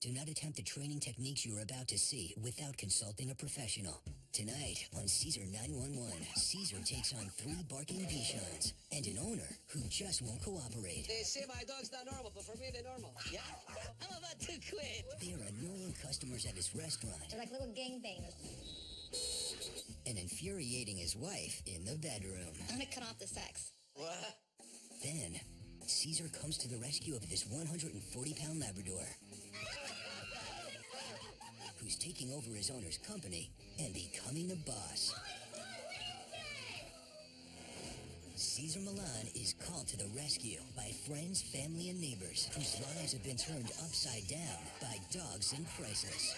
Do not attempt the training techniques you are about to see without consulting a professional. Tonight on Cesar 911, Cesar takes on 3 barking Bichons and an owner who just won't cooperate. They say my dog's not normal, but for me, they're normal. Yeah? I'm about to quit. They are annoying customers at his restaurant. They're like little gangbangers. And infuriating his wife in the bedroom. I'm going to cut off the sex. What? Then, Cesar comes to the rescue of this 140-pound Labrador, who's taking over his owner's company and becoming the boss. Cesar Millan is called to the rescue by friends, family, and neighbors whose lives have been turned upside down by dogs in crisis.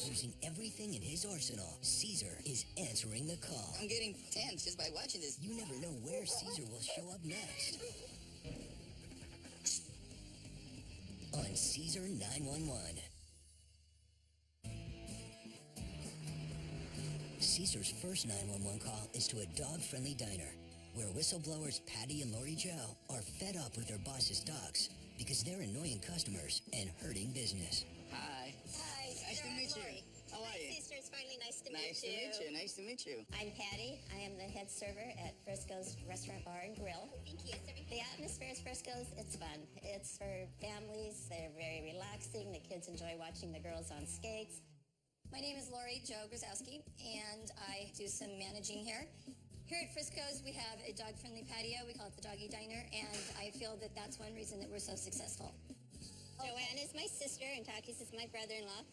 Using everything in his arsenal, Cesar is answering the call. I'm getting tense just by watching this. You never know where Cesar will show up next. On Cesar 911. Cesar's first 911 call is to a dog-friendly diner, where whistleblowers Patty and Lori Joe are fed up with their boss's dogs because they're annoying customers and hurting business. Hi. Hi. Nice to meet you. How are you? Sister, it's finally nice to Nice to meet you. Nice to meet you. I'm Patty. I am the head server at Frisco's Restaurant Bar and Grill. Thank you. The atmosphere at Frisco's, it's fun. It's for families. They're very relaxing. The kids enjoy watching the girls on skates. My name is Lori Jo Grozowski, and I do some managing here. Here at Frisco's, we have a dog-friendly patio. We call it the Doggy Diner, and I feel that that's one reason that we're so successful. Joanne is my sister, and Takis is my brother-in-law.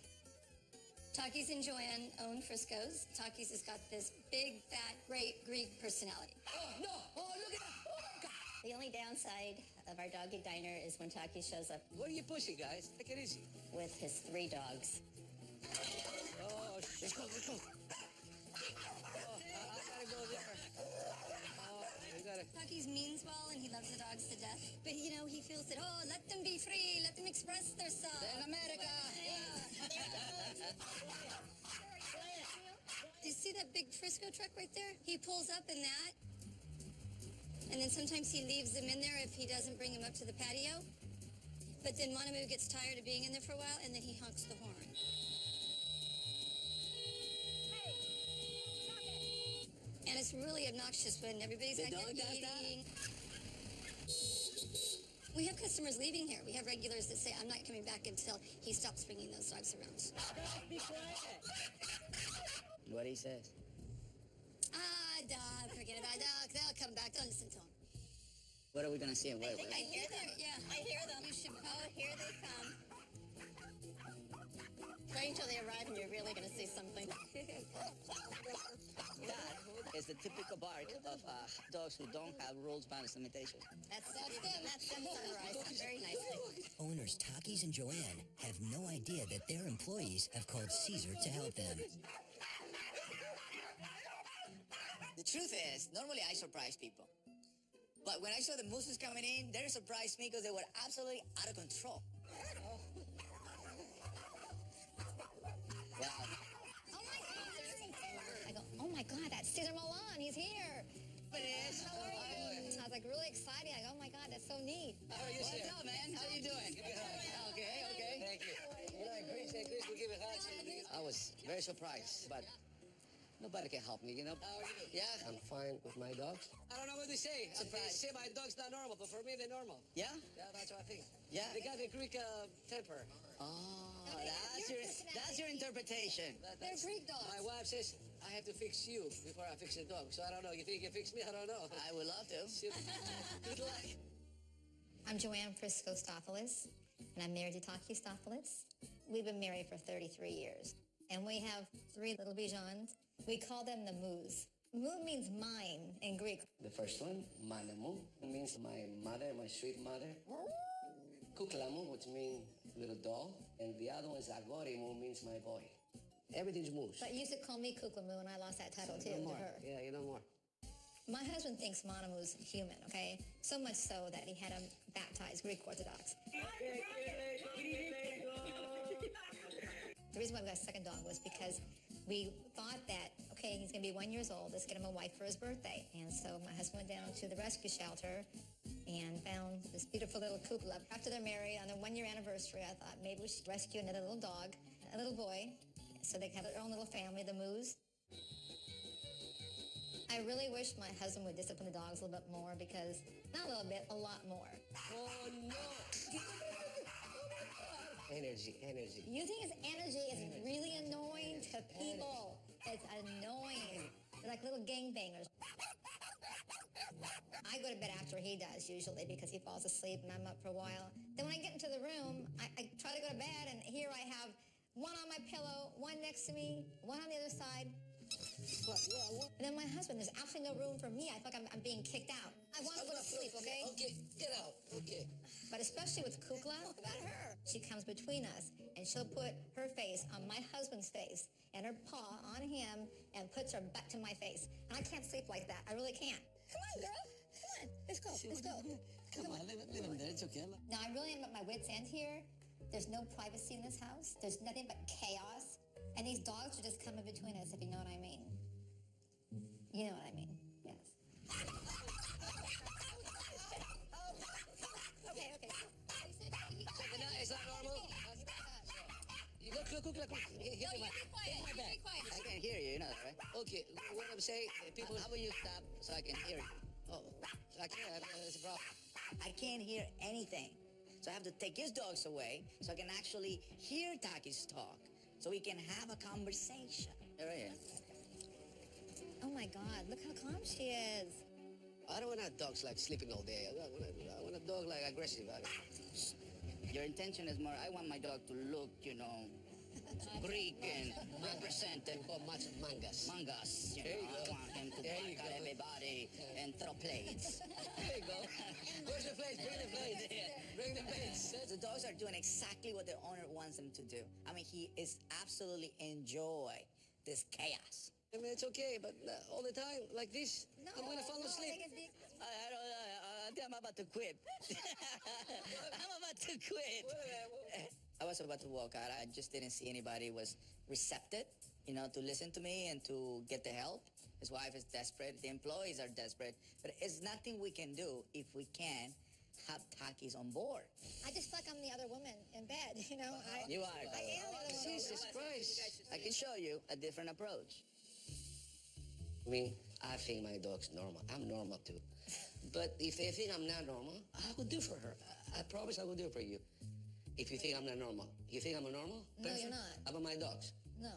Takis and Joanne own Frisco's. Takis has got this big, fat, great Greek personality. Oh, no. Oh, look at that. Oh, God. The only downside of our Doggy Diner is when Takis shows up What are you pushing, guys? Take it easy. with his 3 dogs. Oh, shit. Let's go. Oh, I gotta go there. Oh, we gotta... Takis means well, and he loves the dogs to death. But, you know, he feels that, oh, let them be free. Let them express themselves. In America. Do you see that big Frisco truck right there? He pulls up in that. And then sometimes he leaves them in there if he doesn't bring them up to the patio. But then Monamu gets tired of being in there for a while, and then he honks the horn. And it's really obnoxious when everybody's The acting dog does that? eating. We have customers leaving here. We have regulars that say, I'm not coming back until he stops bringing those dogs around. Be quiet. What he says. Dog, forget about dogs. They'll come back. Don't listen to them. What are we gonna see and wait? I hear them. Yeah, I hear them. You should oh, here they come. Wait until they arrive and you're really going to see something. That is the typical bark of dogs who don't have rules, manners, limitations. That's them. That's them summarized very nicely. Owners Takis and Joanne have no idea that their employees have called Cesar to help them. The truth is, normally I surprise people. But when I saw the mooses coming in, they surprised me because they were absolutely out of control. Wow. Oh my God! I go, oh my God, that's Cesar Millan. He's here. It is. How are you? I was like really excited. I go, oh my God, that's so neat. How are you, What's sir? up, man? How you doing? Give me a hug. Okay. Thank you. You know, Greece, we give a hug. I was very surprised, but nobody can help me, you know? How are you? Yeah. I'm fine with my dogs. I don't know what they say. They Surprise. say my dog's not normal, but for me, they're normal. Yeah? Yeah, that's what I think. Yeah. They got the Greek temper. Oh, that's your interpretation. They're Greek dogs. My wife says, I have to fix you before I fix the dog. So I don't know. You think you can fix me? I don't know. I would love to. Good luck. I'm Joanne Frisco-Stopoulos, and I'm married to Taki Stopoulos. We've been married for 33 years, and we have 3 little Bijans. We call them the Moos. Moo means mine in Greek. The first one, Manamu, means my mother, my sweet mother. Kuklamu, which means little doll. And the other one is Agorimu, means my boy. Everything's moose. But you used to call me Kuklamu, and I lost that title too No to more. her. Yeah, you know more. My husband thinks Monamu's human, okay? So much so that he had him baptized Greek Orthodox. The reason why we got a second dog was because we thought that, okay, he's going to be 1 year old. Let's get him a wife for his birthday. And so my husband went down to the rescue shelter, and found this beautiful little kukla. After they're married, on their 1-year anniversary, I thought maybe we should rescue another little dog, a little boy, so they can have their own little family, the Moos. I really wish my husband would discipline the dogs a little bit more because, not a little bit, a lot more. Oh, no. Energy. You think his energy is really annoying to people. It's annoying. They're like little gangbangers. I go to bed after he does, usually, because he falls asleep and I'm up for a while. Then when I get into the room, I try to go to bed, and here I have one on my pillow, one next to me, one on the other side. What? And then my husband, there's absolutely no room for me. I feel like I'm being kicked out. I want to go to sleep, okay? Okay, get out. Okay. But especially with Kukla, About her. she comes between us, and she'll put her face on my husband's face and her paw on him and puts her butt to my face. And I can't sleep like that. I really can't. Come on, girl. Come on. Let's go. Let's go. Come on, leave him there. It's okay. Now, I really am at my wit's end here. There's no privacy in this house. There's nothing but chaos. And these dogs are just coming between us, if you know what I mean. You know what I mean. Yes. Okay. Is that normal? Look. Hit my back. I can hear you, you know that, right? Okay, what I'm saying, people... How about you stop so I can hear you? Oh, I can't. That's a problem. I can't hear anything. So I have to take his dogs away so I can actually hear Taki's talk. So we can have a conversation. Here I am. Oh my God, look how calm she is. I don't want dogs like sleeping all day. I want a dog like aggressive. Your intention is more, I want my dog to look, Greek and represented. Oh, mangas. Mangas, There you I go. want him to There bark you at go. everybody and throw plates. There you go. Where's the plates? Bring the plates. Bring the plates. The dogs are doing exactly what their owner wants them to do. I mean, he is absolutely enjoy this chaos. I mean, it's okay, but all the time like this, I'm gonna fall asleep. I think I'm about to quit. I'm about to quit. I was about to walk out. I just didn't see anybody was receptive, to listen to me and to get the help. His wife is desperate. The employees are desperate. But it's nothing we can do if we can have Takis on board. I just feel like I'm the other woman in bed, You are. I am the other woman. Jesus Christ. I can show you a different approach. Me, I think my dog's normal. I'm normal too. But if they think I'm not normal, I will do for her. I promise I will do it for you. If you think I'm not normal. You think I'm a normal No, person? you're not. How about my dogs? No.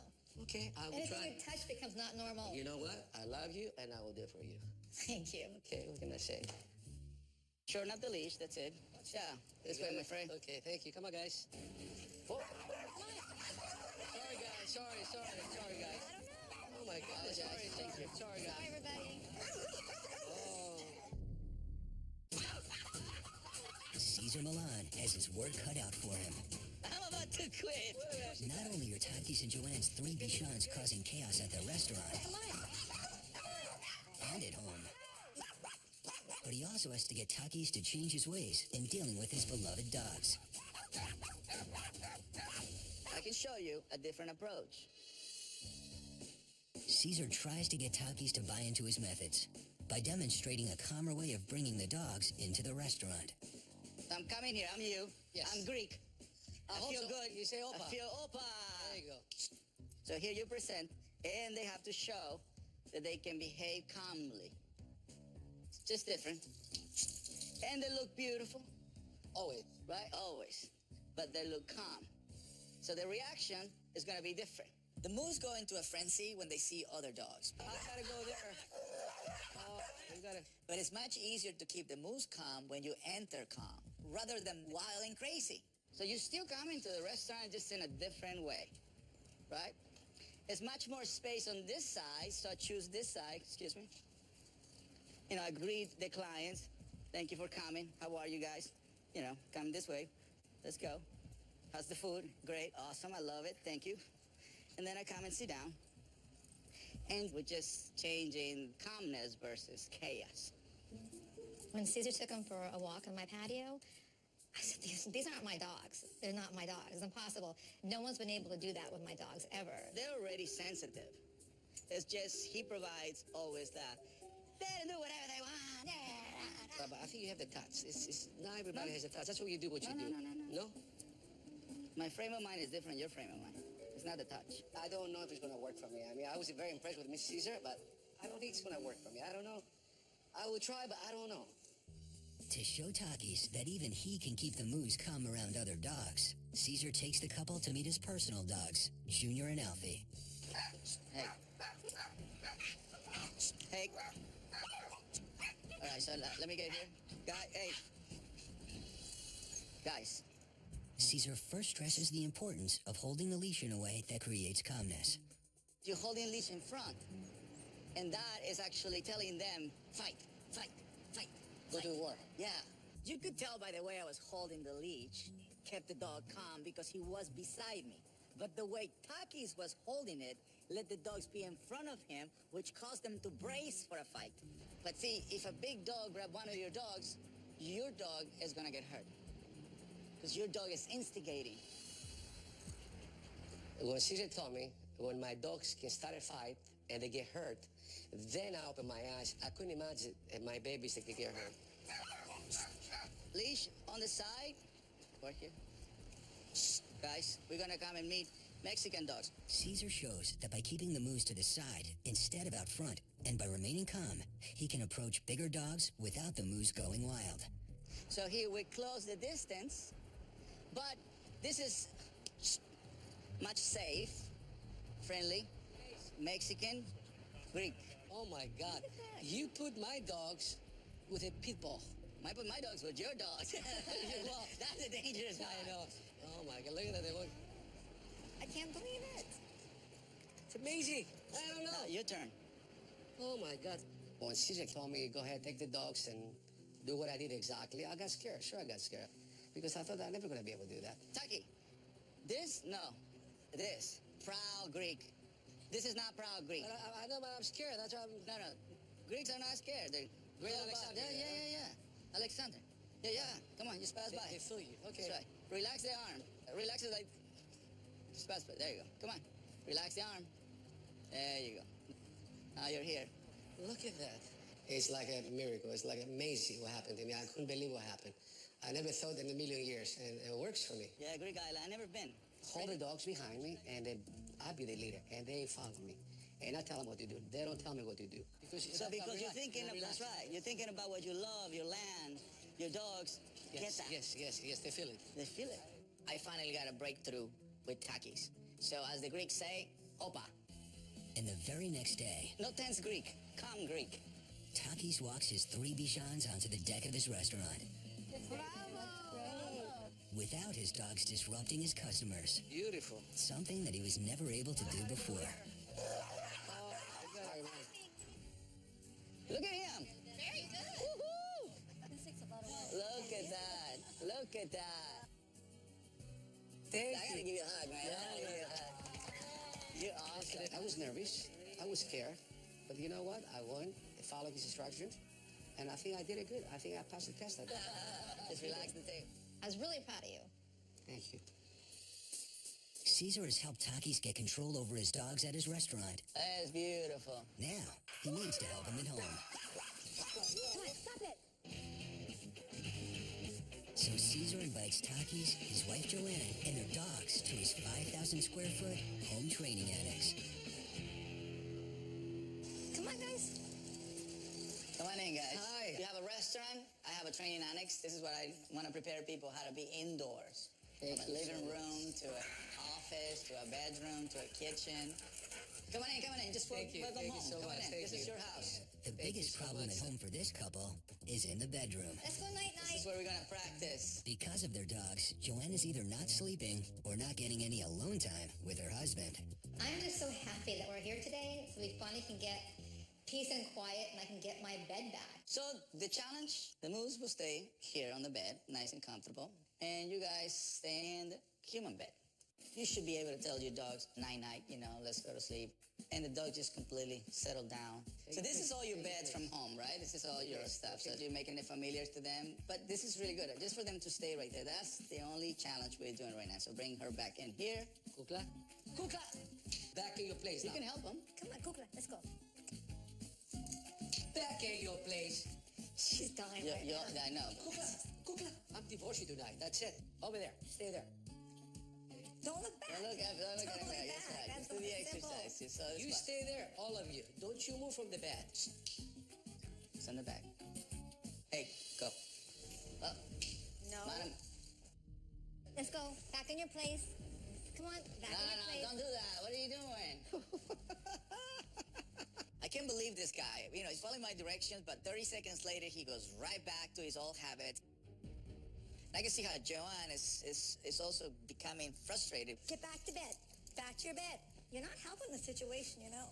Okay, I will Anything try. you touch becomes not normal. You know what? I love you and I will do it for you. Thank you. Okay, what can I say? Sure, not the leash. That's it. Yeah, this way, my friend. Okay, thank you. Come on, guys. Oh. Sorry, guys. Sorry, guys. Oh, my God. Sorry, thank you. Sorry, guys. Bye, everybody. Cesar Milan has his work cut out for him. I'm about to quit. Not only are Takis and Joanne's three Bichons causing chaos at their restaurant and at home, but he also has to get Takis to change his ways in dealing with his beloved dogs. I can show you a different approach. Cesar tries to get Takis to buy into his methods by demonstrating a calmer way of bringing the dogs into the restaurant. I'm coming here. I'm you. Yes. I'm Greek. I feel Also, good. you say opa. I feel opa. There you go. So here you present, and they have to show that they can behave calmly. It's just different. And they look beautiful. Always. Right? Always. But they look calm. So the reaction is going to be different. The moose go into a frenzy when they see other dogs. I gotta go there. Oh, you gotta... But it's much easier to keep the moose calm when you enter calm, rather than wild and crazy. So you still come into the restaurant just in a different way, right? There's much more space on this side, so I choose this side, excuse me. I greet the clients. Thank you for coming. How are you guys? Come this way. Let's go. How's the food? Great, awesome, I love it, thank you. And then I come and sit down. And we're just changing calmness versus chaos. When Cesar took him for a walk on my patio, I said, these aren't my dogs. They're not my dogs. It's impossible. No one's been able to do that with my dogs ever. They're already sensitive. It's just he provides always that. They can do whatever they want. But I think you have the touch. It's not everybody has a touch. That's what you do. What you do. No. My frame of mind is different. Your frame of mind. It's not the touch. I don't know if it's gonna work for me. I mean, I was very impressed with Miss Cesar, but I don't think it's gonna work for me. I don't know. I will try, but I don't know. To show Takis that even he can keep the moose calm around other dogs, Cesar takes the couple to meet his personal dogs, Junior and Alfie. Hey. Hey. All right, so let me get here. Hey. Guys. Cesar first stresses the importance of holding the leash in a way that creates calmness. You're holding leash in front. And that is actually telling them, fight, fight, fight. Go to war. Yeah. You could tell by the way I was holding the leash, kept the dog calm because he was beside me. But the way Takis was holding it let the dogs be in front of him, which caused them to brace for a fight. But see, if a big dog grabbed one of your dogs is gonna get hurt. Because your dog is instigating. When Cesar told me, when my dogs can start a fight and they get hurt, then I opened my eyes. I couldn't imagine if my babies that could get hurt. Leash on the side. Right here. Guys, we're gonna come and meet Mexican dogs. Cesar shows that by keeping the moose to the side instead of out front, and by remaining calm, he can approach bigger dogs without the moose going wild. So here we close the distance, but this is much safe, friendly, Mexican, Greek. Oh my God. You put my dogs with a pit bull. I put my dogs with your dogs. Well, that's a dangerous one. I know. Oh my God, look at that. I can't believe it. It's amazing. I don't know. Now, your turn. Oh my God. When Cesar told me, go ahead, take the dogs and do what I did exactly, I got scared. Sure, I got scared. Because I thought I'm never going to be able to do that. Taki, this, no. This, proud Greek. This is not proud Greek. I know, but I'm scared. That's why I'm... No. Greeks are not scared. They're great. Alexander. Yeah. Alexander. Yeah. Come on, just pass by. They feel you. Okay. That's right. Relax the arm. Relax it like... Just pass by. There you go. Come on. Relax the arm. There you go. Now you're here. Look at that. It's like a miracle. It's like amazing what happened to me. I couldn't believe what happened. I never thought in a million years, and it works for me. Yeah, Greek island. I've never been. Hold the dogs behind me, and then I'll be the leader, and they follow me. And I tell them what to do. They don't tell me what to do. Because you're thinking of, that's right. You're thinking about what you love, your land, your dogs. Yes, Get that. yes, they feel it. They feel it. I finally got a breakthrough with Takis. So as the Greeks say, opa. And the very next day, No tense Greek, calm Greek. Takis walks his 3 Bichons onto the deck of his restaurant. Without his dogs disrupting his customers. Beautiful. Something that he was never able to do before. Look at him. Very good. Woohoo! This takes a lot of work. Look at that. Look at that. Thank I gotta you. give you a hug, man. I gotta give you a hug. You're awesome. I was nervous. I was scared. But you know what? I won. I followed his instructions. And I think I did it good. I think I passed the test. Just relax the tape. I was really proud of you. Thank you. Cesar has helped Takis get control over his dogs at his restaurant. That's beautiful. Now, he needs to help him at home. Come on, stop it. So Cesar invites Takis, his wife Joanne, and their dogs to his 5,000 square foot home training annex. Come on, guys. Come on in, guys. Hi. You have a restaurant. I have a training annex. This is what I want to prepare people how to be indoors. Thank From a you living so much. room to an office to a bedroom to a kitchen. Come on in. Just Thank you. welcome Thank you home. so Come on much. in. Thank This is you. your house. The biggest you so problem much. at home for this couple is in the bedroom. Let's go This night-night. is where we're gonna practice. Because of their dogs, Joanne is either not sleeping or not getting any alone time with her husband. I'm just so happy that we're here today, so we finally can get peace and quiet, and I can get my bed back. So the challenge, the moose will stay here on the bed, nice and comfortable, and you guys stay in the human bed. You should be able to tell your dogs, night-night, let's go to sleep. And the dog just completely settled down. So this is all your beds from home, right? This is all your stuff. So you're making it familiar to them. But this is really good, just for them to stay right there. That's the only challenge we're doing right now. So bring her back in here. Kukla? Kukla! Back in your place You now. can help them. Come on, Kukla, let's go. Back in your place. She's dying Yeah, right yeah, now. I know. Kukla, I'm divorcing you tonight. That's it. Over there. Stay there. Don't look back. Don't look at Don't me. look Yes, back. right. That's Just do the simple. exercise. So you stay there, all of you. Don't you move from the bed. It's on the back. Hey, go. Up. No. Madam. Let's go. Back in your place. Come on. Back No, in your no, place. don't do that. What are you doing? I can't believe this guy. You know, he's following my directions, but 30 seconds later, he goes right back to his old habits. I can see how Joanne is also becoming frustrated. Get back to bed. Back to your bed. You're not helping the situation, you know.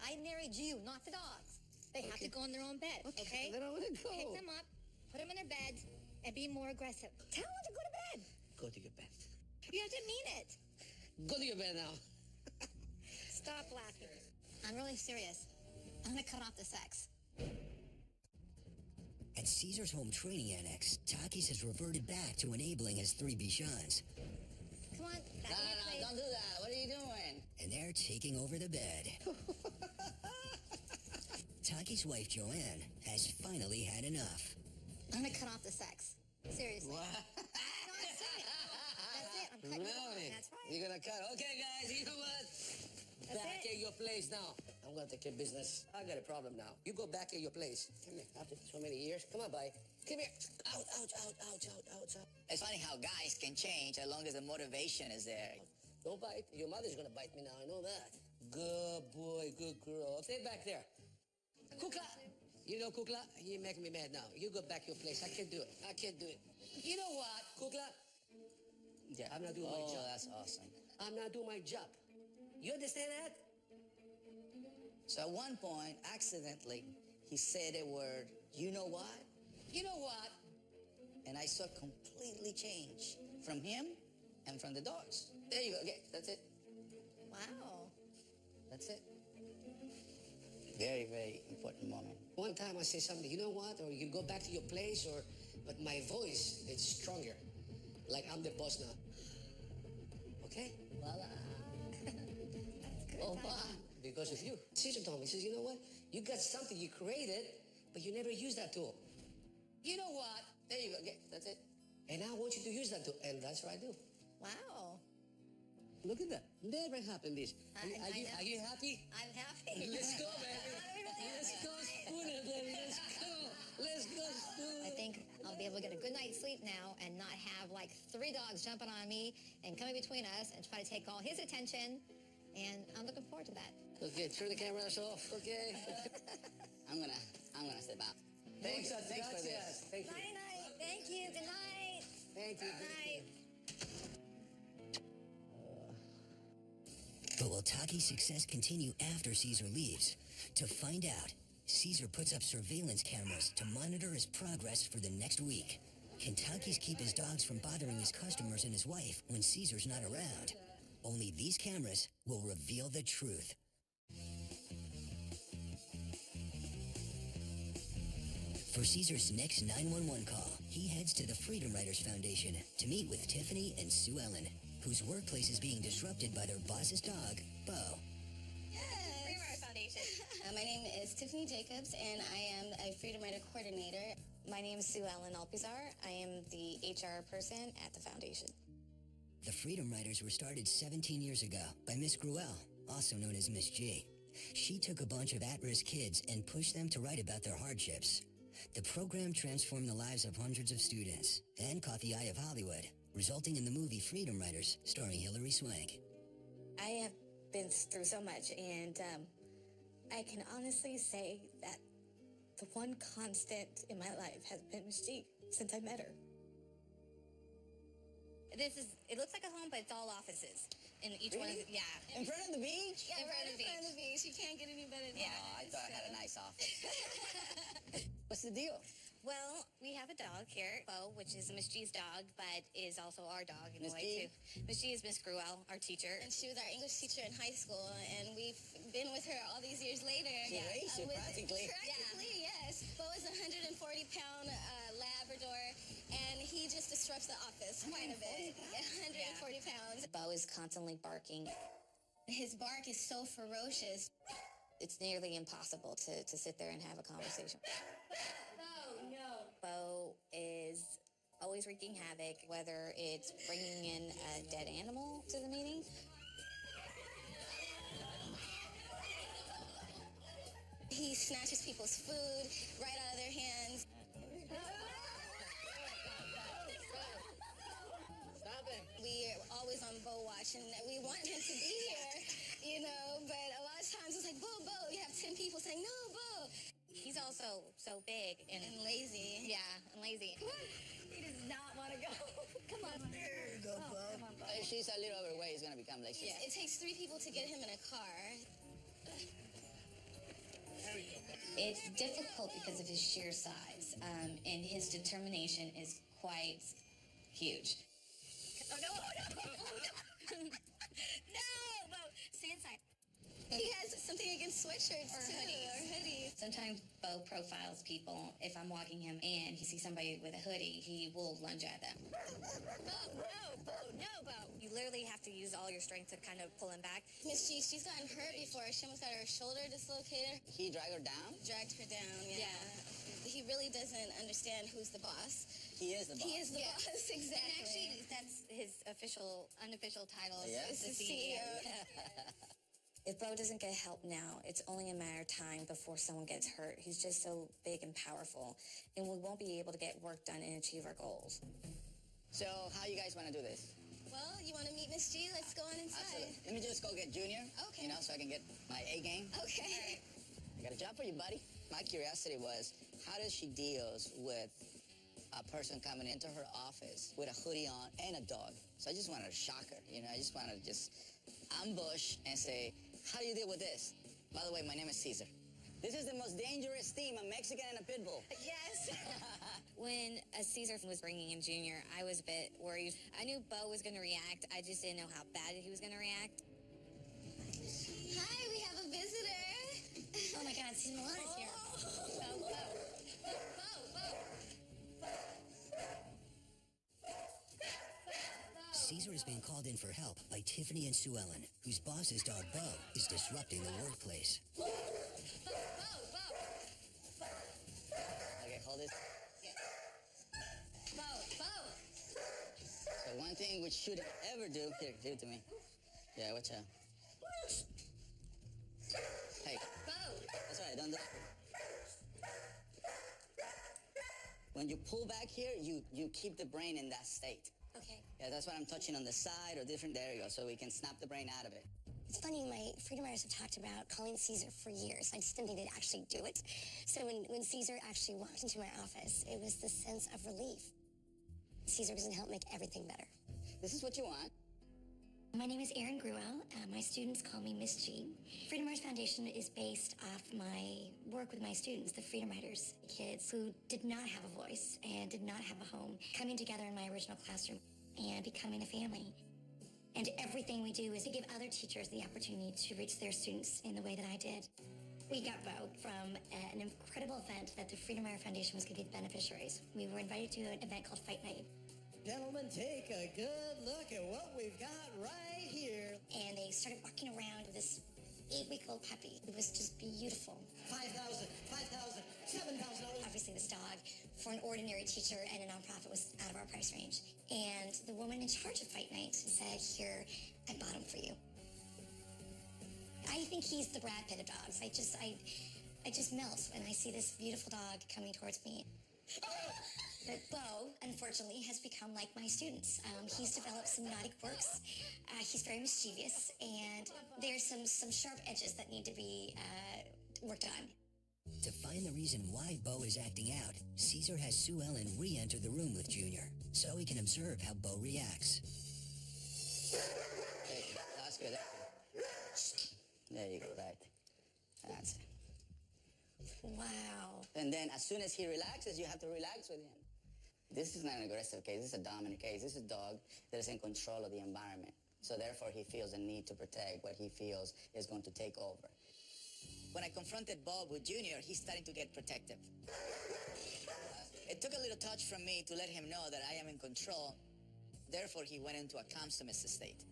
I married you, not the dogs. They have to go in their own bed, okay? Then I want to go. Pick them up, put them in their beds, and be more aggressive. Tell them to go to bed. Go to your bed. You have to mean it. Go to your bed now. Stop laughing. I'm really serious. I'm gonna cut off the sex. At Cesar's home training annex, Takis has reverted back to enabling his three Bichons, Come on, back No, in your no, place. don't do that. What are you doing? and they're taking over the bed. Taki's wife, Joanne, has finally had enough. I'm gonna cut off the sex. Seriously. What? No, I'm serious. That's it. I'm cutting it off. Really? That's right. You're gonna cut. Okay, guys, you know what? That's Back it. at your place now. I'm gonna take care of business. I got a problem now. You go back at your place. Come here. After so many years. Come on, buddy. Come here. Out, out, out, out, out, out, out. It's funny how guys can change as long as the motivation is there. Don't bite. Your mother's gonna bite me now. I know that. Good boy, good girl. Stay back there. Kukla. You know, Kukla, you're making me mad now. You go back your place. I can't do it. I can't do it. You know what, Kukla? Yeah. I'm not doing my job. That's awesome. I'm not doing my job. You understand that? So at one point, accidentally, he said a word, you know what? You know what? And I saw completely change from him and from the dogs. There you go. Okay, that's it. Wow. That's it. Very, very important moment. One time I say something, you know what? Or you go back to your place, but my voice is stronger. Like I'm the boss now. Okay? Voila. Oh, wow. Because of you. Cesar told me, he says, you know what? You got something you created, but you never use that tool. You know what? There you go. Okay, that's it. And I want you to use that tool. And that's what I do. Wow. Look at that. Never happened this. I know. Are you happy? I'm happy. Let's go, baby. Let's go spoon it, baby. Let's go. Let's go spoon. I think I'll be able to get a good night's sleep now and not have like 3 dogs jumping on me and coming between us and try to take all his attention. And I'm looking forward to that. Okay, turn the cameras off. Okay. I'm gonna step out. Thanks for this. Thank you. Night, night. Thank you. Good night. Thank you. Good night. But will Taki's success continue after Cesar leaves? To find out, Cesar puts up surveillance cameras to monitor his progress for the next week. Can Takis keep his dogs from bothering his customers and his wife when Cesar's not around? Only these cameras will reveal the truth. For Cesar's next 911 call, he heads to the Freedom Riders Foundation to meet with Tiffany and Sue Ellen, whose workplace is being disrupted by their boss's dog, Bo. Freedom Rider Foundation. My name is Tiffany Jacobs, and I am a Freedom Rider coordinator. My name is Sue Ellen Alpizar. I am the HR person at the foundation. The Freedom Riders were started 17 years ago by Miss Gruelle, also known as Miss G. She took a bunch of at-risk kids and pushed them to write about their hardships. The program transformed the lives of hundreds of students and caught the eye of Hollywood, resulting in the movie Freedom Riders, starring Hilary Swank. I have been through so much, and I can honestly say that the one constant in my life has been Miss G since I met her. It looks like a home, but it's all offices. And each one is, yeah. In front of the beach? Yeah, In front right of the in front of the beach. You can't get any better than Oh, that. I thought I had a nice office. What's the deal? Well, we have a dog here, Bo, which is Miss G's dog, but is also our dog in Miss a way, G? too. Miss G is Miss Gruelle, our teacher. And she was our English teacher in high school, and we've been with her all these years later. She raised you practically. Practically, yes. Bo is a 140-pound Labrador, and he just disrupts the office quite a bit. 140 pounds. Bo is constantly barking. His bark is so ferocious. It's nearly impossible to sit there and have a conversation. always wreaking havoc, whether it's bringing in a dead animal to the meeting. He snatches people's food right out of their hands. Stop it. We're always on Bo watch, and we want him to be here, but a lot of times it's like, Bo, you have 10 people saying, no, Bo. He's also so big and lazy. Yeah, and lazy. Come on. He does not want to go. Come on. There you go, Bo. Come on, Bo. If she's a little overweight, he's going to become lazy. Yeah, it takes 3 people to get him in a car. it's difficult because of his sheer size, and his determination is quite huge. Oh, no, no, Bo. Stay inside. He has something against sweatshirts, Or too. hoodies. Or hoodies. Sometimes Bo profiles people. If I'm walking him and he sees somebody with a hoodie, he will lunge at them. No, Bo. You literally have to use all your strength to kind of pull him back. Miss G, she's gotten hurt before. She almost got her shoulder dislocated. He dragged her down? Dragged her down, yeah. He really doesn't understand who's the boss. He is the boss. He is the boss, exactly. And actually, that's his unofficial title. Yeah. It's the CEO. If Bo doesn't get help now, it's only a matter of time before someone gets hurt. He's just so big and powerful, and we won't be able to get work done and achieve our goals. So how you guys want to do this? Well, you want to meet Miss G? Let's go on inside. Absolutely. Let me just go get Junior. Okay. So I can get my A game. Okay. I got a job for you, buddy. My curiosity was, how does she deals with a person coming into her office with a hoodie on and a dog? So I just wanted to shock her, I just wanted to just ambush and say, how do you deal with this? By the way, my name is Cesar. This is the most dangerous team, a Mexican and a pit bull. Yes. When Cesar was bringing in Junior, I was a bit worried. I knew Bo was going to react. I just didn't know how bad he was going to react. Hi, we have a visitor. Oh my God, Cesar Milan is here. Cesar is being called in for help by Tiffany and Sue Ellen, whose boss's dog Bo is disrupting the workplace. Okay, hold this. Bo. So one thing we shouldn't ever do, here, give it to me. Yeah, watch out. Hey, Bo. that's right, don't do When you pull back here, you keep the brain in that state. Okay. Yeah, that's what I'm touching on the side or different, there you go, so we can snap the brain out of it. It's funny, my freedom riders have talked about calling Cesar for years. I just didn't think they'd actually do it. So when Cesar actually walked into my office, it was the sense of relief. Cesar was going to help make everything better. This is what you want. My name is Erin Gruel. My students call me Miss G. Freedom Riders Foundation is based off my work with my students, the Freedom Riders, kids who did not have a voice and did not have a home, coming together in my original classroom and becoming a family. And everything we do is to give other teachers the opportunity to reach their students in the way that I did. We got Bo from an incredible event that the Freedom Rider Foundation was going to be the beneficiaries. We were invited to an event called Fight Night. Gentlemen, take a good look at what we've got right here. And they started walking around with this 8-week-old puppy. It was just beautiful. $5,000, $5,000, $7,000. Obviously, this dog, for an ordinary teacher and a nonprofit, was out of our price range. And the woman in charge of Fight Night said, here, I bought him for you. I think he's the Brad Pitt of dogs. I just melt when I see this beautiful dog coming towards me. But Bo, unfortunately, has become like my students. He's developed some naughty quirks. He's very mischievous, and there's some sharp edges that need to be worked on. To find the reason why Bo is acting out, Cesar has Sue Ellen re-enter the room with Junior so he can observe how Bo reacts. Hey, that's good. There you go, right. That's it. Wow. And then as soon as he relaxes, you have to relax with him. This is not an aggressive case. This is a dominant case. This is a dog that is in control of the environment. So therefore, he feels the need to protect what he feels is going to take over. When I confronted Bob with Junior, he's starting to get protective. It took a little touch from me to let him know that I am in control. Therefore, he went into a calm submissive state.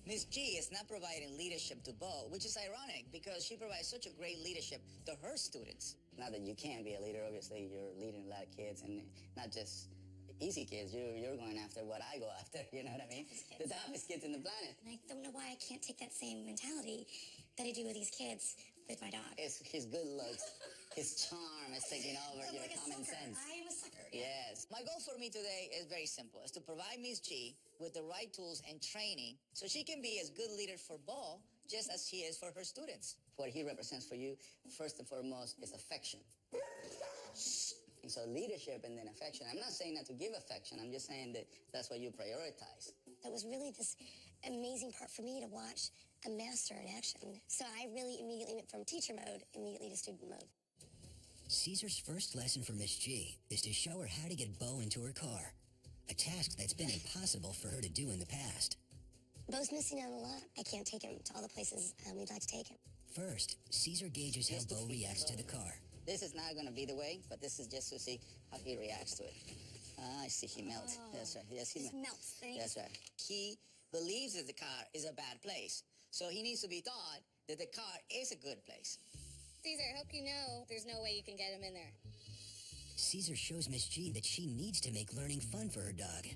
Miss G is not providing leadership to Bo, which is ironic because she provides such a great leadership to her students. Not that you can't be a leader, obviously, you're leading a lot of kids, and not just easy kids. You're going after what I go after, you know what I mean? The toughest kids in the planet. And I don't know why I can't take that same mentality that I do with these kids with my dog. It's his good looks, his charm is taking over your like common sucker. sense. I am a sucker. Yes. My goal for me today is very simple. Is to provide Miss G with the right tools and training so she can be as good leader for Bo just as she is for her students. What he represents for you, first and foremost, is affection. And so leadership and then affection. I'm not saying not to give affection. I'm just saying that that's what you prioritize. That was really this amazing part for me to watch a master in action. So I really immediately went from teacher mode immediately to student mode. Cesar's first lesson for Miss G is to show her how to get Bo into her car, a task that's been impossible for her to do in the past. Bo's missing out a lot. I can't take him to all the places we'd like to take him. First, Cesar gauges how Bo reacts to the car. This is not going to be the way, but this is just to see how he reacts to it. I see he melts. That's right. Yes, he melts. That's right. He believes that the car is a bad place. So he needs to be taught that the car is a good place. Cesar, I hope you know there's no way you can get him in there. Cesar shows Miss G that she needs to make learning fun for her dog,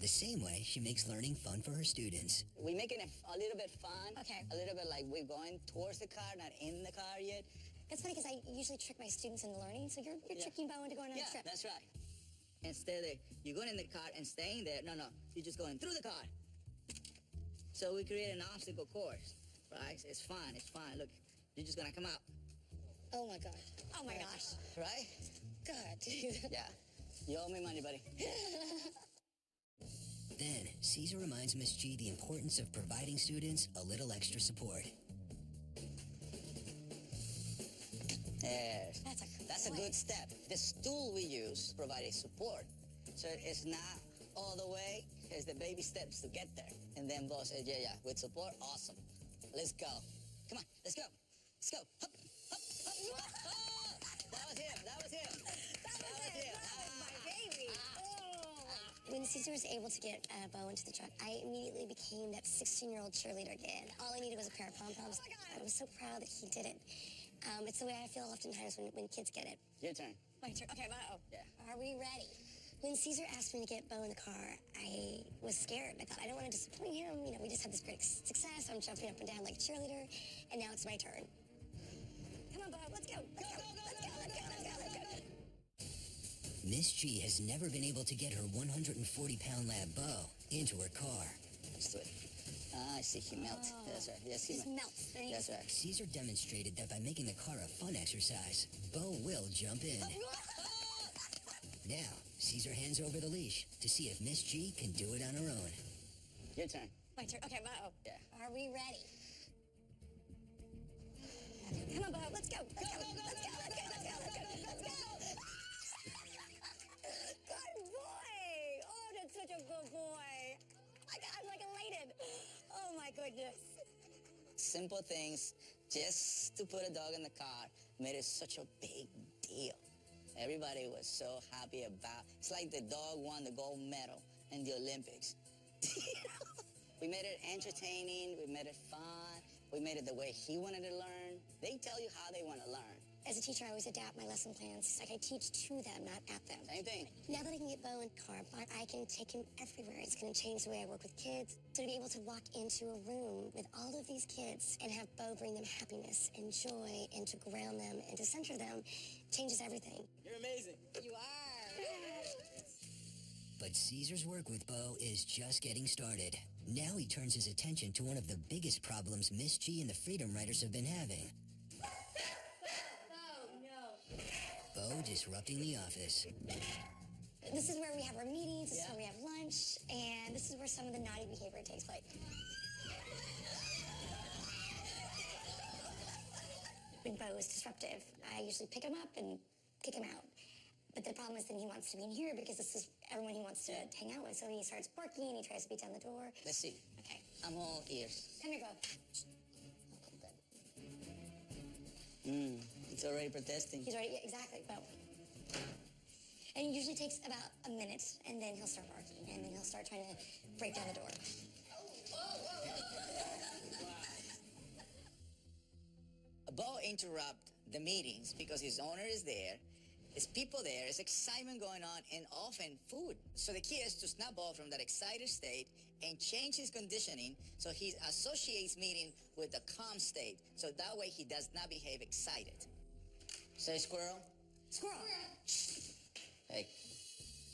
the same way she makes learning fun for her students. We're making it a little bit fun. Okay. A little bit like we're going towards the car, not in the car yet. It's funny because I usually trick my students into learning, so you're tricking Bo into going on a trip. That's right. Instead of you going in the car and staying there, no, you're just going through the car. So we create an obstacle course, right? It's fun. Look, you're just going to come out. Oh my God. Oh my gosh. Right? God, dude. Yeah. You owe me money, buddy. Then, Cesar reminds Miss G the importance of providing students a little extra support. Yes. That's a good step. The stool we use provides support. So it's not all the way. It's the baby steps to get there. And then Bo says, yeah, with support, awesome. Let's go. Come on, let's go. Let's go. Hup, hup, hup. Oh, that was him. My baby. When Cesar was able to get Bo into the truck, I immediately became that 16-year-old cheerleader again. All I needed was a pair of pom-poms. Oh my God. I was so proud that he did it. It's the way I feel oftentimes when kids get it. Your turn. My turn. Okay, Yeah. Are we ready? When Cesar asked me to get Bo in the car, I was scared. I thought, I don't want to disappoint him. You know, we just had this great success. I'm jumping up and down like a cheerleader, and now it's my turn. Come on, Bo, let's go. Let's go. Miss G has never been able to get her 140-pound lab Bo into her car. Let's do it. I see he melts. That's right. Yes, he melts. That's right. Cesar demonstrated that by making the car a fun exercise, Bo will jump in. Now, Cesar hands over the leash to see if Miss G can do it on her own. Your turn. My turn. Okay, Bo. Yeah. Are we ready? Come on, Bo. Let's go. Let's go. Good boy. Oh, that's such a good boy. I'm like elated. Oh my goodness. Simple things, just to put a dog in the car, made it such a big deal. Everybody was so happy about it. It's like the dog won the gold medal in the Olympics. We made it entertaining, we made it fun, we made it the way he wanted to learn. They tell you how they want to learn. As a teacher, I always adapt my lesson plans. Like I teach to them, not at them. Same thing. Now that I can get Bo in the car, I can take him everywhere. It's going to change the way I work with kids. So to be able to walk into a room with all of these kids and have Bo bring them happiness and joy and to ground them and to center them changes everything. You're amazing. You are. But Cesar's work with Bo is just getting started. Now he turns his attention to one of the biggest problems Miss G and the Freedom Riders have been having. Bo disrupting the office. This is where we have our meetings, this is where we have lunch, and this is where some of the naughty behavior takes place. When Bo is disruptive, I usually pick him up and kick him out. But the problem is then he wants to be in here because this is everyone he wants to hang out with. So he starts barking, he tries to beat down the door. Let's see. Okay. I'm all ears. Come here, Bo. It's already protesting. He's already, exactly, Bo. And it usually takes about a minute, and then he'll start barking, and then he'll start trying to break down the door. Bo interrupt the meetings because his owner is there, There's people there, there's excitement going on, and often food. So the key is to snap Bo from that excited state and change his conditioning so he associates meeting with the calm state. So that way he does not behave excited. Say squirrel. Squirrel. Hey.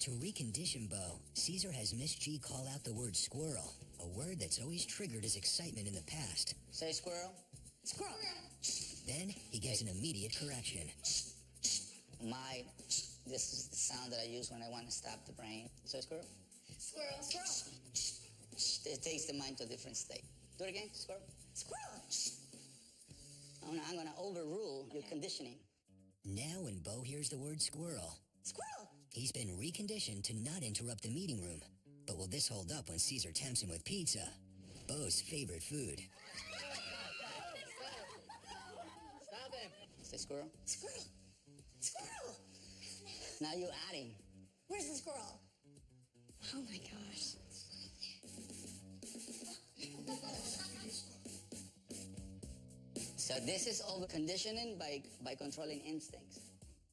To recondition Bo, Cesar has Miss G call out the word squirrel, a word that's always triggered his excitement in the past. Say squirrel. Squirrel. Then he gives an immediate correction. This is the sound that I use when I want to stop the brain. Say squirrel. Squirrel. Squirrel. It takes the mind to a different state. Do it again, squirrel. Squirrel. I'm going to overrule your conditioning. Now when Bo hears the word squirrel, Squirrel. he's been reconditioned to not interrupt the meeting room. But will this hold up when Cesar tempts him with pizza, Bo's favorite food? Stop him. Say squirrel. Squirrel. Squirrel. Now you're adding. Where's the squirrel? Oh my gosh. So this is over conditioning by controlling instincts.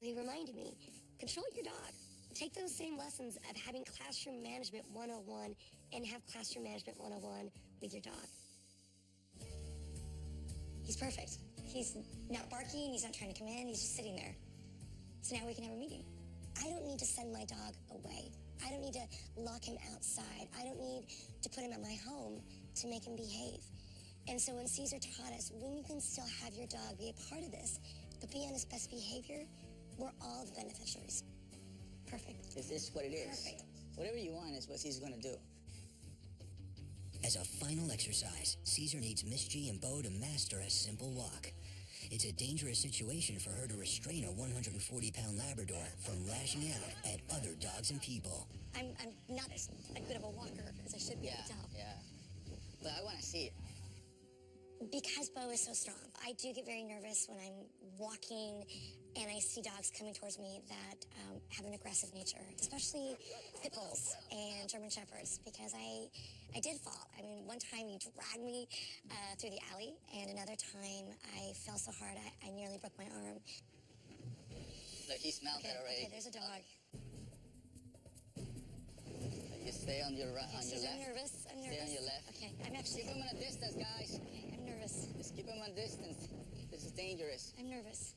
They reminded me, control your dog. Take those same lessons of having Classroom Management 101 and have Classroom Management 101 with your dog. He's perfect. He's not barking. He's not trying to come in. He's just sitting there. So now we can have a meeting. I don't need to send my dog away. I don't need to lock him outside. I don't need to put him at my home to make him behave. And so when Cesar taught us, when you can still have your dog be a part of this, but be on his best behavior, we're all the beneficiaries. Perfect. Is this what it is? Perfect. Whatever you want is what he's going to do. As a final exercise, Cesar needs Miss G and Bo to master a simple walk. It's a dangerous situation for her to restrain a 140-pound Labrador from lashing out at other dogs and people. I'm not as good of a walker as I should be, I can tell. Yeah. But I want to see it. Because Bo is so strong, I do get very nervous when I'm walking and I see dogs coming towards me that have an aggressive nature, especially pit bulls and German shepherds, because I did fall. I mean, one time he dragged me through the alley, and another time I fell so hard I nearly broke my arm. Look, he smelled that already. Okay, there's a dog. You stay on your right, on your I'm left. nervous. Stay on your left. Okay, I'm actually... Keep him at a distance, guys. Okay, I'm nervous. Just keep him at a distance. This is dangerous. I'm nervous.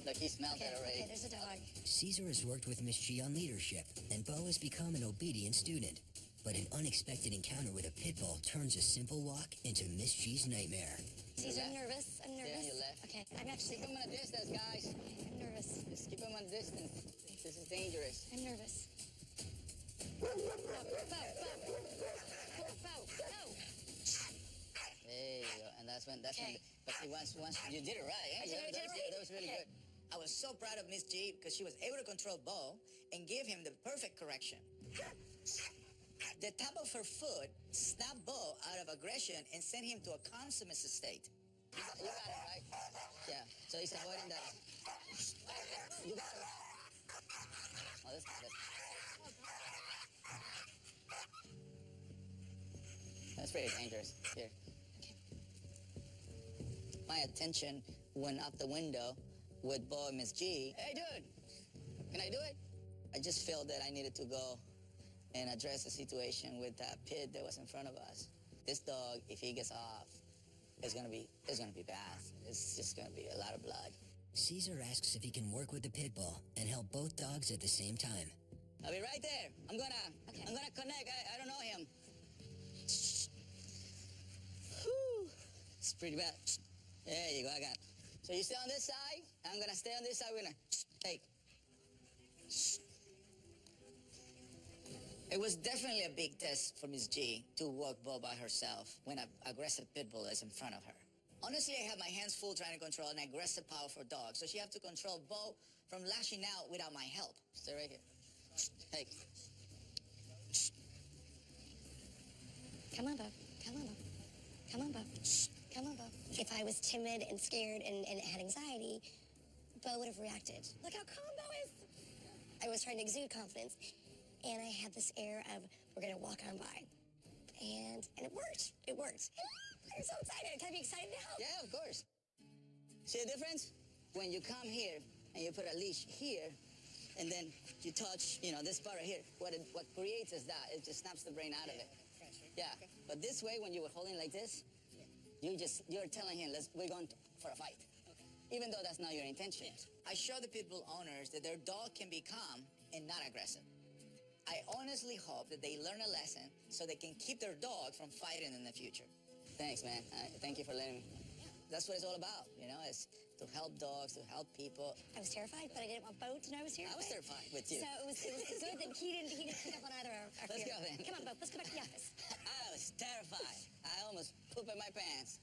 Look, he smelled that already. Okay, there's a dog. Cesar has worked with Miss G on leadership, and Bo has become an obedient student. But an unexpected encounter with a pit bull turns a simple walk into Miss G's nightmare. Cesar, I'm nervous. I'm nervous. Stay on your left. Okay, I'm actually... Keep him at a distance, guys. Okay, I'm nervous. Just keep him at a distance. This is dangerous. I'm nervous. There you go. And that's when, but see, once you did it right. I did it right. That was really good. I was so proud of Miss G because she was able to control Bo and give him the perfect correction. The top of her foot snapped Bo out of aggression and sent him to a consummate state. You got it, right? Yeah. So he's avoiding that. You got it. Oh, that's good. That's pretty dangerous. Here. My attention went out the window with Bo and Miss G. Hey, dude, can I do it? I just felt that I needed to go and address the situation with that pit that was in front of us. This dog, if he gets off, it's gonna be bad. It's just gonna be a lot of blood. Cesar asks if he can work with the pit bull and help both dogs at the same time. I'll be right there. I'm gonna connect. I don't know him. Whew. It's pretty bad. There you go, I got it. So you stay on this side, I'm gonna stay on this side, we're gonna take. It was definitely a big test for Miss G to walk Bo by herself when an aggressive pit bull is in front of her. Honestly, I have my hands full trying to control an aggressive, powerful dog, so she have to control Bo from lashing out without my help. Stay right here. Hey. Come on, Bo. Come on, Bo. Come on, Bo. Come on, Bo. If I was timid and scared and had anxiety, Bo would have reacted. Look how calm Bo is. I was trying to exude confidence, and I had this air of, we're going to walk on by. And it worked. It worked. I'm so excited. Can I be excited now? Yeah, of course. See the difference? When you come here and you put a leash here, and then you touch, this part right here, what creates is that it just snaps the brain out of it. Yeah. Okay. But this way, when you were holding like this, you're telling him, we're going for a fight. Okay. Even though that's not your intention. Yes. I show the people owners that their dog can be calm and not aggressive. I honestly hope that they learn a lesson so they can keep their dog from fighting in the future. Thanks, man. Thank you for letting me. That's what it's all about, it's to help dogs, to help people. I was terrified, but I didn't want Bo to know I was terrified. I was terrified with you. So it was good that he didn't pick up on either our Let's fear. go then. Come on, Bo, let's go back to the office. I was terrified. I almost pooped in my pants.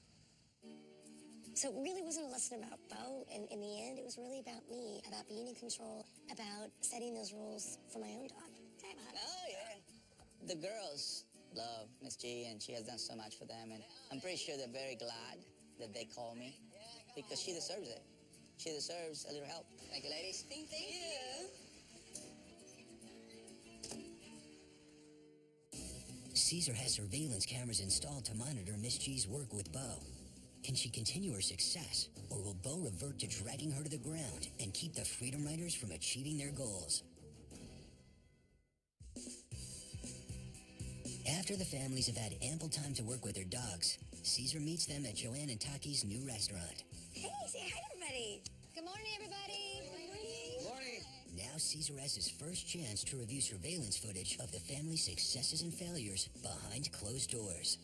So it really wasn't a lesson about Bo. In the end, it was really about me, about being in control, about setting those rules for my own dog. Oh, yeah. The girls love Miss G, and she has done so much for them, and I'm pretty sure they're very glad that they call me, because she deserves it. She deserves a little help. Thank you, ladies. Thank you. Cesar has surveillance cameras installed to monitor Miss G's work with Bo. Can she continue her success, or will Bo revert to dragging her to the ground and keep the Freedom Riders from achieving their goals? After the families have had ample time to work with their dogs, Cesar meets them at Joanne and Taki's new restaurant. Hey, say hi, everybody. Good morning, everybody. Good morning. Morning. Now Cesar has his first chance to review surveillance footage of the family's successes and failures behind closed doors.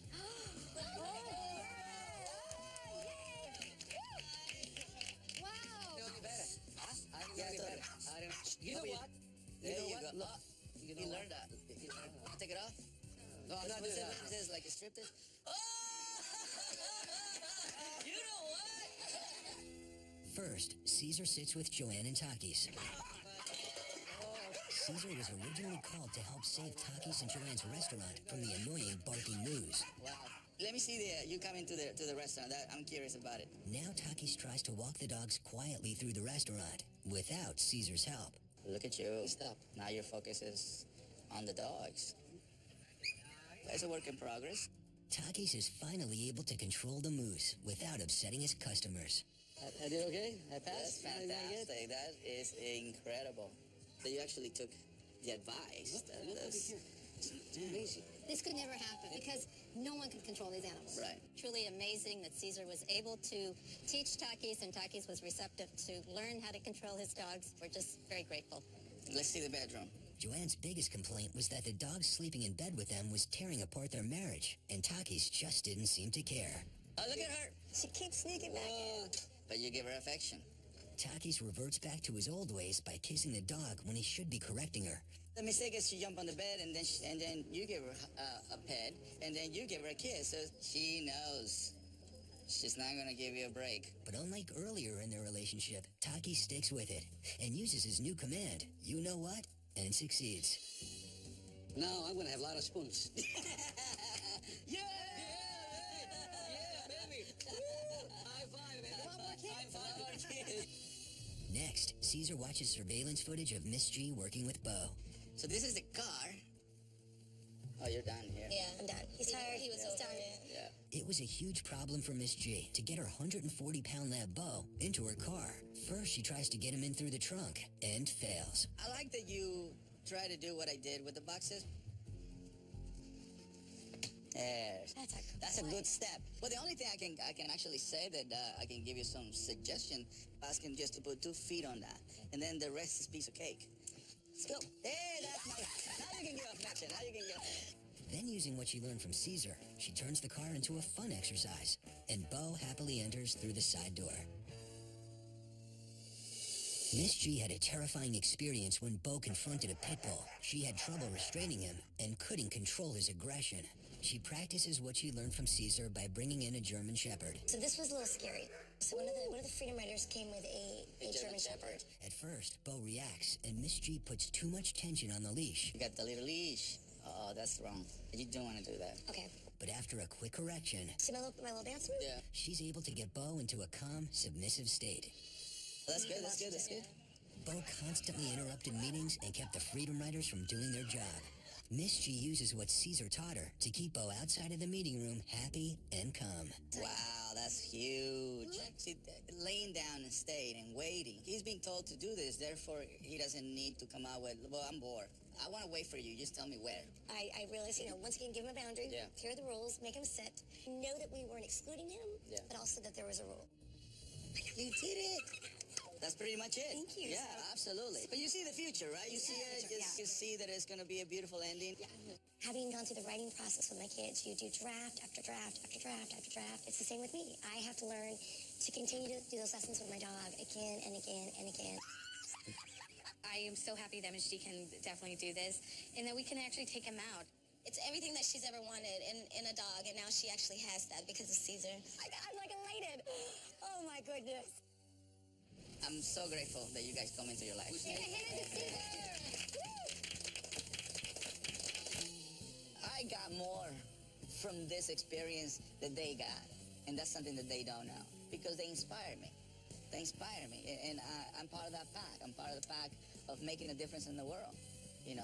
You know what? There you go. Look, You learned that. Take it off? No, I'm not doing that. What is this, like a striptease? Oh! You know what? First, Cesar sits with Joanne and Taki's. Cesar was originally called to help save Taki's and Joanne's restaurant from the annoying barking moose. Wow. Let me see you come into the restaurant. I'm curious about it. Now Taki's tries to walk the dogs quietly through the restaurant without Cesar's help. Look at you. Stop. Now your focus is on the dogs. It's a work in progress. Taki's is finally able to control the moose without upsetting his customers. I did okay? I passed? That's fantastic. That is incredible. So you actually took the advice. That's amazing. This could never happen because no one can control these animals. right. Truly amazing that Cesar was able to teach Takis, and Takis was receptive to learn how to control his dogs. We're just very grateful. Let's see the bedroom. Joanne's biggest complaint was that the dog sleeping in bed with them was tearing apart their marriage, and Taki's just didn't seem to care. Oh, look at her. She keeps sneaking back in. But you give her affection. Taki's reverts back to his old ways by kissing the dog when he should be correcting her. The mistake is she jumped on the bed, and then you give her a pet, and then you give her a kiss. So she knows she's not going to give you a break. But unlike earlier in their relationship, Taki sticks with it and uses his new command, you know what, and succeeds. Now I'm going to have a lot of spoons. Yeah! Yeah, baby. High five, man. High five. Next, Cesar watches surveillance footage of Miss G working with Bo. So this is the car. Oh, you're done here. Yeah, I'm done. He's tired. He was done. Yeah. It was a huge problem for Miss G to get her 140-pound lab Bo into her car. First, she tries to get him in through the trunk and fails. I like that you try to do what I did with the boxes. Yes. That's a good step. Well, the only thing I can actually say that I can give you some suggestion, ask him just to put 2 feet on that, and then the rest is piece of cake. Let's go. Hey, that's nice. Now you can get affection. Now you can get. Then, using what she learned from Cesar, she turns the car into a fun exercise, and Bo happily enters through the side door. Miss G had a terrifying experience when Bo confronted a pit bull. She had trouble restraining him and couldn't control his aggression. She practices what she learned from Cesar by bringing in a German Shepherd. So this was a little scary. So one of the Freedom Riders came with a German Shepherd. At first, Bo reacts, and Miss G puts too much tension on the leash. You got the little leash. Oh, that's wrong. You don't want to do that. Okay. But after a quick correction, See my little dance move? Yeah. she's able to get Bo into a calm, submissive state. That's good. That's good. That's good. Bo constantly interrupted meetings and kept the Freedom Riders from doing their job. Miss G uses what Cesar taught her to keep Bo outside of the meeting room happy and calm. Wow, that's huge. See, laying down and staying and waiting. He's being told to do this, therefore he doesn't need to come out with, well, I'm bored. I want to wait for you. Just tell me where. I realized, once again, give him a boundary. Yeah. Here are the rules. Make him sit. Know that we weren't excluding him, Yeah. but also that there was a rule. You did it. That's pretty much it. Thank you. Yeah, absolutely. But you see the future, right? You see it. You see that it's going to be a beautiful ending. Yeah. Having gone through the writing process with my kids, you do draft after draft after draft after draft. It's the same with me. I have to learn to continue to do those lessons with my dog again and again and again. I am so happy that Miss G can definitely do this and that we can actually take him out. It's everything that she's ever wanted in a dog, and now she actually has that because of Cesar. I'm like elated. Oh my goodness. I'm so grateful that you guys come into your life. I got more from this experience that they got, and that's something that they don't know, because they inspire me. They inspire me, and I'm part of that pack. I'm part of the pack of making a difference in the world.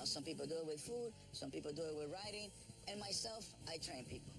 Some people do it with food, some people do it with writing, and myself, I train people.